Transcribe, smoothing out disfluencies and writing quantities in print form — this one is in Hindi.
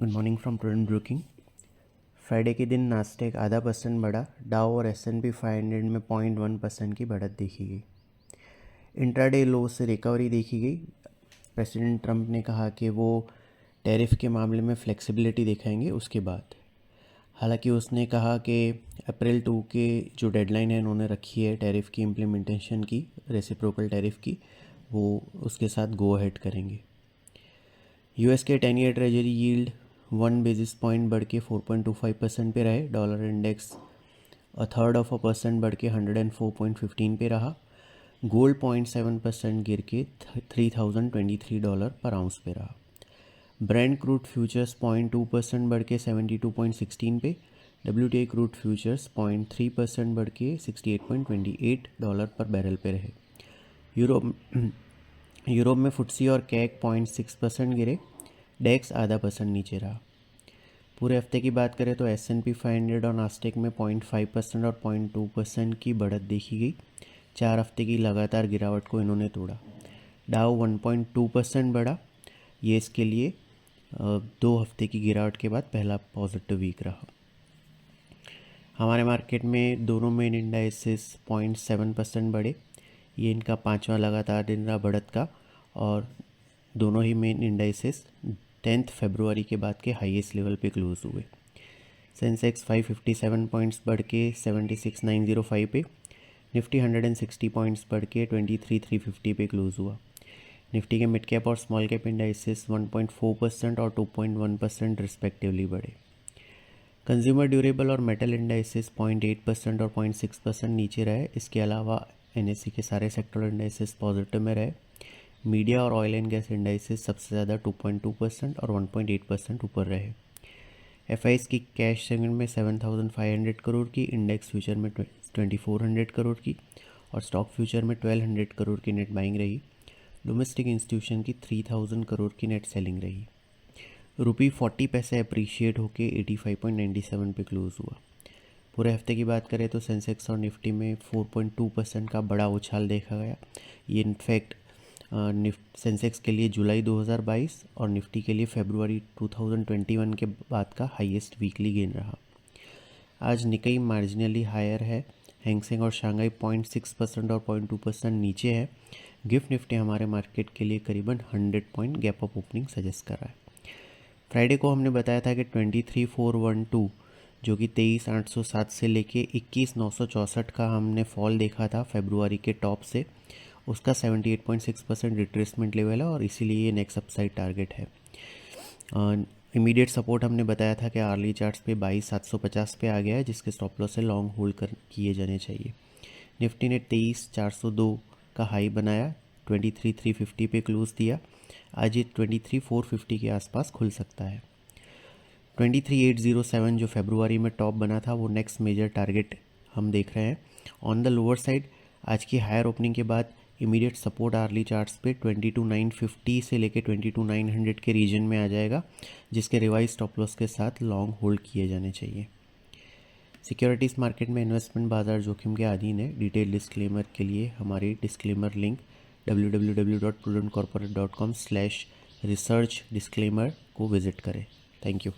Good morning from prudent broking. Friday के दिन नास्टेक आधा % बढ़ा, डाउ और S&P 500 में 0.1% की बढ़त देखी गई। इंट्राडे लो से रिकवरी देखी गई। प्रेसिडेंट ट्रंप ने कहा कि वो टैरिफ के मामले में फ्लेक्सिबिलिटी दिखाएंगे उसके बाद। हालांकि उसने कहा कि अप्रैल 2 के जो डेडलाइन है उन्होंने रखी है टैरिफ की इम्प्लीमेंटेशन की, रेसिप्रोकल टैरिफ की, वो उसके साथ गो अहेड करेंगे। US के 10 year treasury yield 1 basis point बढ़ के 4.25% पे रहे। डॉलर इंडेक्स 0.33% बढ़ के 104.15 पे रहा। गोल्ड 0.7% गिर के $3023 पर आउंस पे रहा। ब्रेंट क्रूड फ्यूचर्स 0.2% बढ़ के 72.16 पे। WTI क्रूड फ्यूचर्स 0.3% बढ़ के $68.28 पर बैरल पे रहे। यूरोप में फुट्सी और कैक 0.6% गिरे। डेक्स आधा % नीचे रहा। पूरे हफ्ते की बात करें तो S&P 500 और नास्टेक में 0.5% और 0.2% की बढ़त देखी गई। 4 हफ्ते की लगातार गिरावट को इन्होंने तोड़ा। डाउ 1.2% बढ़ा। ये इसके लिए 2 हफ्ते की गिरावट के बाद पहला पॉजिटिव वीक रहा। हमारे मार्केट में दोनों मेन इंडाइसेस 0.7% बढ़े। ये इनका 5वां लगातार दिन रहा बढ़त का, और दोनों ही मेन इंडाइसेस 10 फरवरी के बाद के हाईएस्ट लेवल पे क्लोज हुए। सेंसेक्स 557 पॉइंट्स बढ़ के 76,905 पे। निफ्टी 160 पॉइंट्स बढ़ के 23,350 पे क्लोज हुआ। निफ्टी के मिड कैप और स्मॉल कैप इंडाइसेस 1.4% और 2.1% रिस्पेक्टिवली बढ़े। कंज्यूमर ड्यूरेबल और मेटल इंडाइसेस 0.8% और 0.6% नीचे रहे। इसके अलावा NSE के सारे सेक्टरल इंडाइसेस पॉजिटिव में रहे। मीडिया और ऑयल एंड गैस इंडाइसेस सबसे ज़्यादा 2.2% और 1.8% ऊपर रहे। FIs की कैश सेगमेंट में 7,500 करोड़ की, इंडेक्स फ्यूचर में 2,400 करोड़ की और स्टॉक फ्यूचर में 1,200 करोड़ की नेट बाइंग रही। डोमेस्टिक इंस्टीट्यूशन की 3,000 करोड़ की नेट सेलिंग रही। रुपी 40 पैसे अप्रीशिएट होके 85.97 पे क्लोज हुआ। पूरे हफ्ते की बात करें तो सेंसेक्स और निफ्टी में 4.2% का बड़ा उछाल देखा गया। ये इनफैक्ट सेंसेक्स के लिए जुलाई 2022 और निफ्टी के लिए फरवरी 2021 के बाद का हाईएस्ट वीकली गेन रहा। आज निकाई मार्जिनली हायर है। हैंगसेंग और शांघाई 0.6% और 0.2% नीचे है। गिफ्ट निफ्टी हमारे मार्केट के लिए करीबन 100 point gap up opening suggest कर रहा है। फ्राइडे को हमने बताया था कि 23,412 जो कि 23,807 से लेके 21,964 का हमने फॉल देखा था फरवरी के टॉप से, उसका 78.6% रिट्रेसमेंट लेवल है और इसीलिए ये नेक्स्ट अपसाइड टारगेट है। इमीडिएट सपोर्ट हमने बताया था कि आर्ली चार्ट्स पे 22,750 पे आ गया है, जिसके स्टॉप लॉस से लॉन्ग होल्ड किए जाने चाहिए। निफ्टी ने 23,402 का हाई बनाया, 23,350 पे क्लोज दिया। आज ये 23,450 के आसपास खुल सकता है। 23,807 जो फरवरी में टॉप बना था वो नेक्स्ट मेजर टारगेट हम देख रहे हैं। ऑन द लोअर साइड आज की हायर ओपनिंग के बाद इमीडिएट सपोर्ट आर्ली चार्ट्स पे 22,950 से लेके 22,900 के रीजन में आ जाएगा, जिसके रिवाइज स्टॉप लॉस के साथ लॉन्ग होल्ड किए जाने चाहिए। सिक्योरिटीज़ मार्केट में इन्वेस्टमेंट बाजार जोखिम के अधीन है। डिटेल डिस्क्लेमर के लिए हमारी डिस्क्लेमर लिंक www.prudentcorporate.com/research disclaimer को विजिट करें। Thank you.